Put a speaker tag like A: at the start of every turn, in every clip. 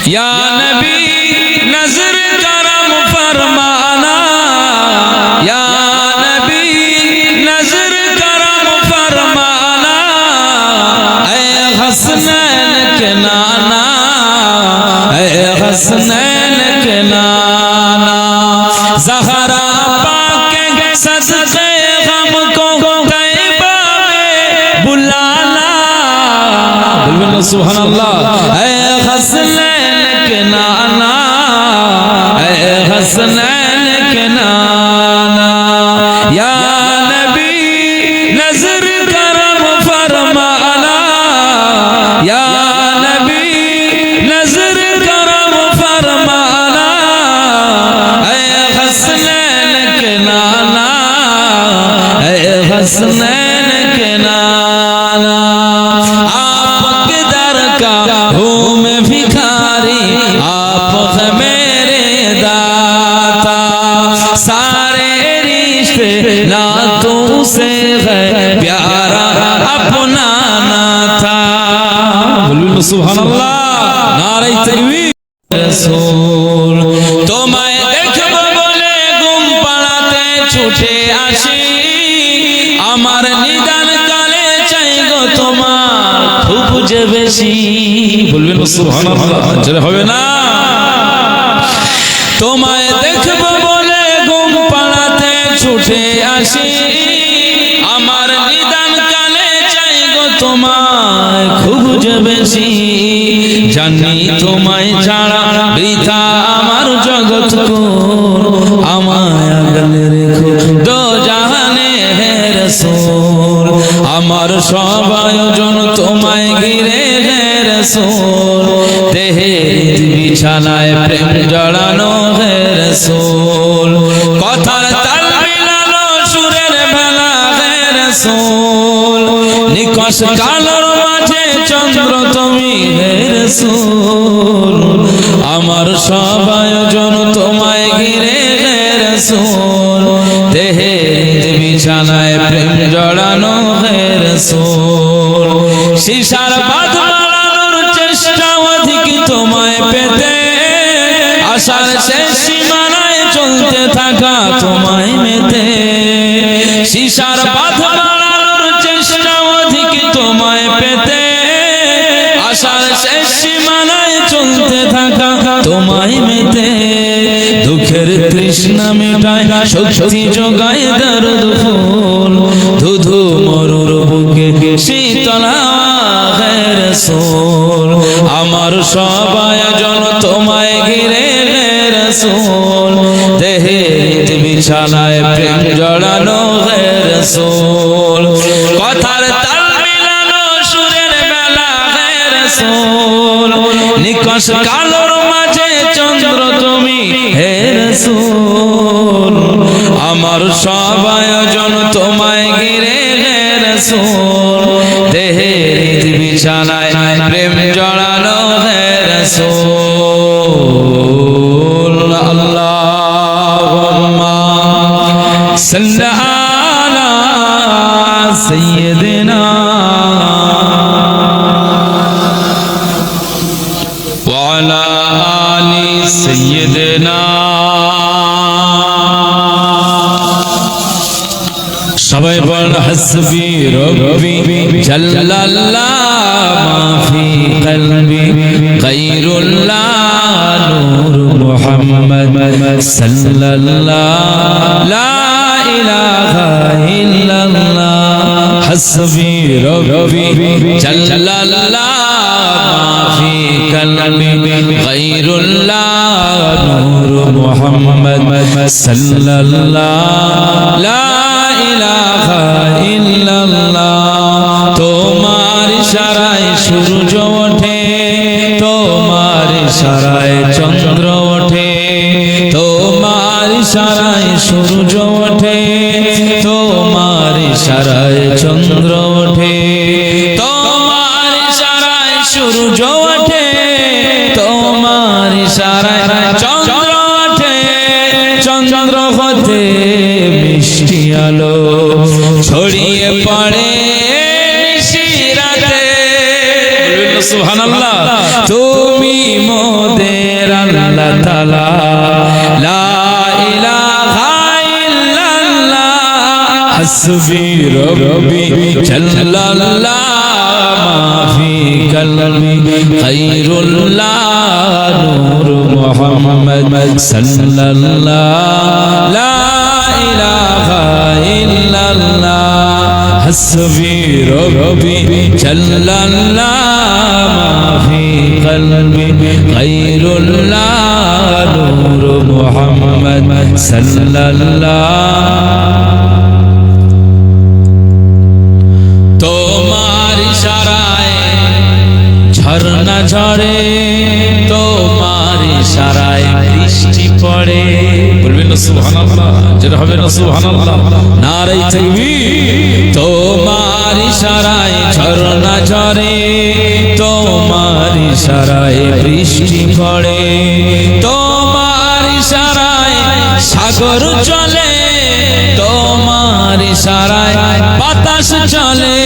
A: या नबी नजर करम फरमाना, या नबी नजर करम फरमाना, ऐ हसनैन के नाना, ऐ हसनैन के नाना, ज़हरा पाके सदक़े गम को तैबा में बुलाना, सुभान अल्लाह, ऐ हसनैन के नाना, ऐ हसनैन के नाना, या नबी नजर करम फरमाना, या नबी नजर करम फरमाना, ऐ हसनैन के नाना, ऐ हसनैन के नाना, आपके दर का हूँ मैं भिखारी, आप है मेरे दाता, सारे रिश्ते नातों से है प्यारा अपना नाता, सुभान अल्लाह, नारे तकबीर। रसूल তোমায় দেখব বলে ঘুম পাড়াতে ছুটে আসি, আমার নিদান কালে চাই গো তোমার খুব যে বেশি, বলবেন সুবহানাল্লাহ, জোরে হবে না? তোমায় দেখব বলে ঘুম পাড়াতে ছুটে আসি, আমার নিদান কালে চাই গো তোমায় খুব যে বেশি, জানি তোমায় ছাড়া বৃথা আমার জগৎ কো, আমায় আগলে রেখো দো জাহানে হে রাসূল, আমার সব আয়োজন তোমায় ঘিরে হে রাসূল, দেহের বিছানায় প্রেম জড়ানো হে রাসূল, কথার তাল মিলানো সুরের ভেলা হে রাসূল, নিকশ কালোর মাঝে চন্দ্র তুমি হে রাসূল, আমার সব আয়োজন তোমায় ঘিরে হে রাসূল, দেহের বিছানায় প্রেম জড়ানো হে রাসূল, শিশার বাঁধ মারানোর চেষ্টা অধিক তোমায় পেতে, আশার শেষ সীমানায় চলতে থাকা তোমায় মেতে, শিশার বাঁধ মারানোর চেষ্টা অধিক তোমায় পেতে, আশার শেষ সীমানায় চলতে থাকা তোমায় মেতে, দুঃখের তৃষ্ণা মেটায় শক্তি যোগায় দরদ ফুল, ধুধু মরুর বুকে শীতল হে রাসূল, আমার সব আয়োজন তোমায় ঘিরে হে রাসূল, দেহের বিছানায় প্রেম জড়ানো হে রাসূল, কথার তাল মিলানো সুরের মেলা হে রাসূল, নিকশ কালোর মাঝে চন্দ্র তুমি হে রাসূল, আমার সব আয়োজন তোমায় ঘিরে হে রাসূল, দেহের বিছানায় প্রেম জড়ানো হে রাসূল, আল্লাহুম্মা সাল্লি আলা সাইয়্যিদিনা ওয়া আলা আলি সাইয়্যিদিনা, সবাই বল হাসবি রব্বি জাল্লাল্লাহ, মাফি কলবি গায়রুল্লাহ, নূর মুহাম্মদ সাল্লাল্লাহ, লা ইলাহা ইল্লাল্লাহ, হাসবি রব্বি জাল্লাল্লাহ, মাফি কলবি গায়রুল্লাহ, নূর মুহাম্মদ সাল্লাল্লাহ, লা ইলাহা ইল্লাল্লাহ, তোমার ইশারায় সূর্য ওঠে, তোমার ইশারায় চন্দ্র ওঠে, তোমার ইশারায় সূর্য ওঠে, তোমার ইশারায় চন্দ্র ওঠে, তোমার ইশারায় সূর্য ওঠে, তোমার ইশারায় চন্দ্র ওঠে, চন্দ্র হতে মিষ্টি আলো ছড়িয়ে পড়ে নিশিরাতে, সুবহানাল্লাহ, তুমি মোদের ताला ला इलाहा इल्लल्लाह हस्बी रब्बी जल्लल्लाह माफी कल्बी खैरुल्लाह नूर मोहम्मद सल्लल्लाह ला इलाहा इल्लल्लाह हस्बी रब्बी जल्लल्लाह माफी कल्बी खैरुल्लाह नूर मोहम्मद सल्लल्लाह। তোমার ইশারায় ঝর্ণা ঝরে, তোমার ইশারায় বৃষ্টি পড়ে। বলবেন না সুবহানাল্লাহ, যেটা হবে না সুবহানাল্লাহ, নারে তাকবীর। তোমার ইশারায় ঝর্ণা ঝরে, তোমার ইশারায় বৃষ্টি পড়ে, তোমার ইশারায় সাগর চলে, তোমার ইশারায় বাতাস চলে,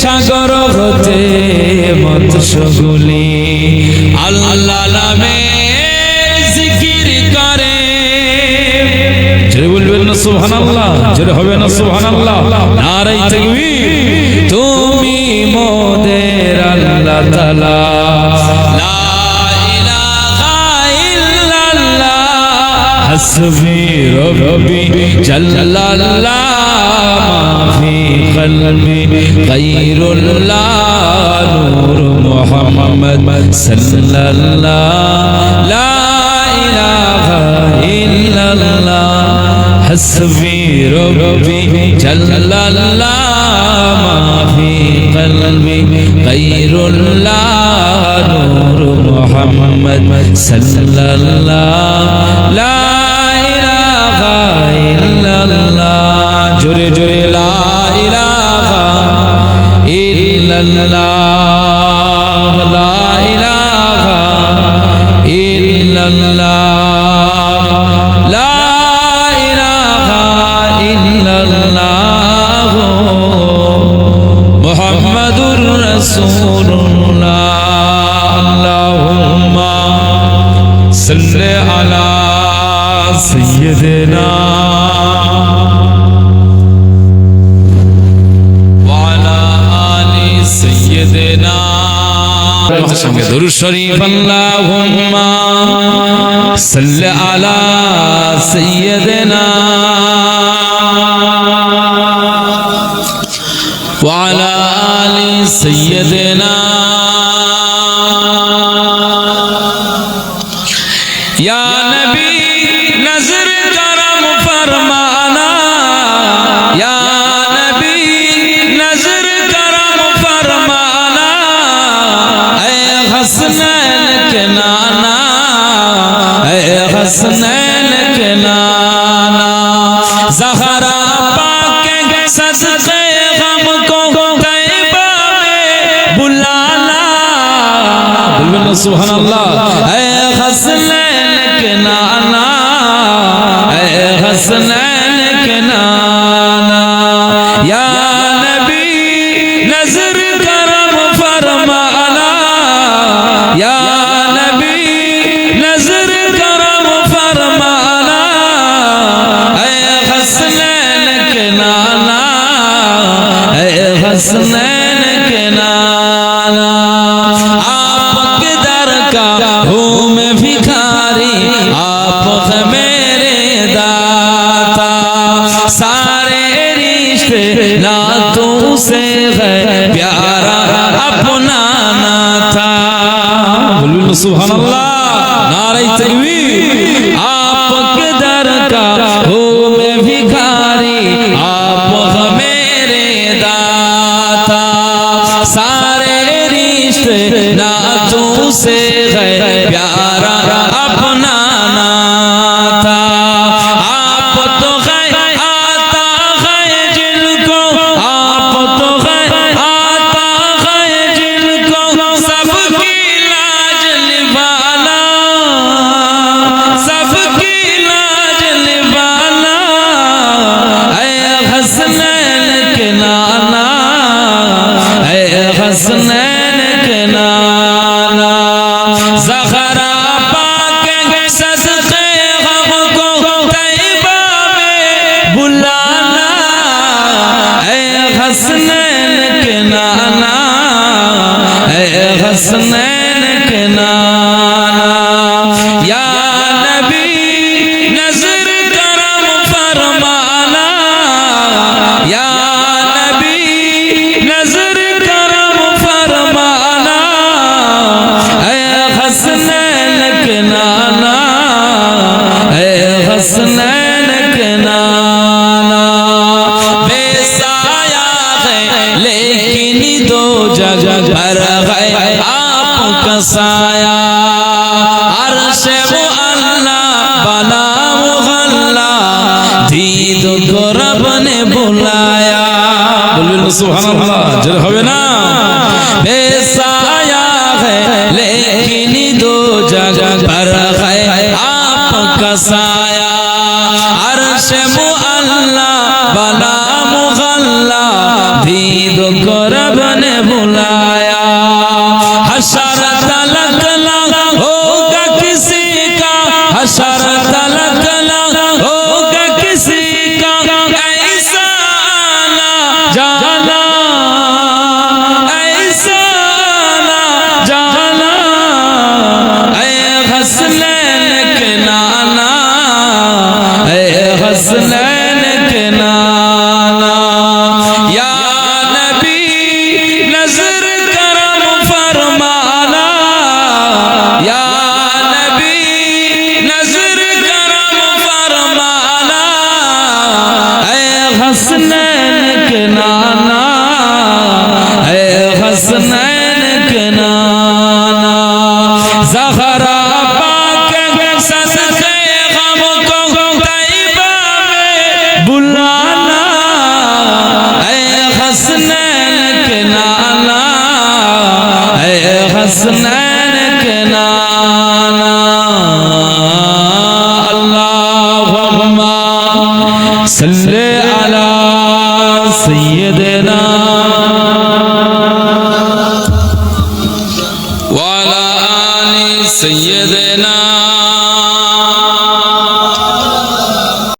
A: সাগর হতে মৎস্যগুলি আল্লাহ নামে জিকির করে। জোরে বলবেন না সুবহানাল্লাহ, জোরে হবে না সুবহানাল্লাহ, নারে তাকবীর। তুমি মোদের আল্লাহ তাআলা লা ইলাহা ইল্লাল্লাহ হাসবি রব্বি জাল্লাল্লাহ মাফি কলবি গায়রুল্লাহ নূর মুহাম্মদ সাল্লাল্লাহ লা ইলাহা ইল্লাল্লাহ হাসবি রব্বি জাল্লাল্লাহ মাফি কলবি গায়রুল্লাহ নূর মুহাম্মদ সাল্লাল্লাহ লা ইলাহা ইল্লাল্লাহ। জোরে জোরে লা ইলাহা ইল্লাল্লাহ, লা ইলাহা ইল্লাল্লাহ, লা ইলাহা ইল্লাল্লাহ মুহাম্মাদুর রাসূলুল্লাহ। আল্লাহুম্মা সাল্লি আলা সাইয়্যিদিনা সঙ্গে দরুদ শরীফ আল্লাহুম্মা সাল্লি আলা সাইয়্যিদিনা ওয়া আলা আলি সাইয়্যিদিনা ইয়া নবী নজর করম ফরমানা, ইয়া নবী নজর করম ফরমানা, हसनैन के नाना, हसनैन के नाना, ज़हरा पाके सजदे गम को तैबा में बुलाना। बोलो सुभानअल्लाह। हसनैन के नाना, हसनैन के नाना, या नबी नजर करम फरमाना, या नबी नजर करम फरमाना, हसनैन के नाना, हसनैन के नाना। आपके दर का हूँ मैं भिखारी, आप है मेरे दाता, सारे रिश्ते नातों से है प्यारा अपना नाता। बोलो सुभानअल्लाह, नारे तकबीर। आपके दर का हूँ मैं भिखारी, आप है मेरे दाता, सारे रिश्ते नातों से है प्यारा अपना नाता। आप तो है आता है जिनको, आप तो है आता है जिनको, सबकी लाज निभाना, सबकी हसनैन के नाना या नबी नजर करम फरमाना या नबी नजर करम फरमाना ऐ हसनैन के नाना ऐ हसनैन के नाना बेसाया है लेकिन दो जगह पर है आपका साया अर्श मुअल्ला बना मुहल्ला दीद को रब ने बुलाया बोलिए सुभान अल्लाह जर হবে না बेसाया है लेकिन दो जगह पर है आपका साया अर्श मुअल्ला बना मुहल्ला दीद को रब ने बुलाया हशर तलक होगा किसी का हशर तलक होगा किसी का ऐसा ना जाना ऐसा ना जाना ऐ हसनैन के नाना ऐ हसनैन के नाना या नबी नजर करम फरमाना या नबी नजर करम फरमाना ऐ हसनैन के नाना ऐ हसनैन के नाना ज़हरा पाक सदक़े गम को तैबा में बुलाना ऐ हसनैन के नाना ऐ हसनैन के नाना अल्लाहुम्मा सल्ले अला सय्यिदना व अला आलि सय्यिदना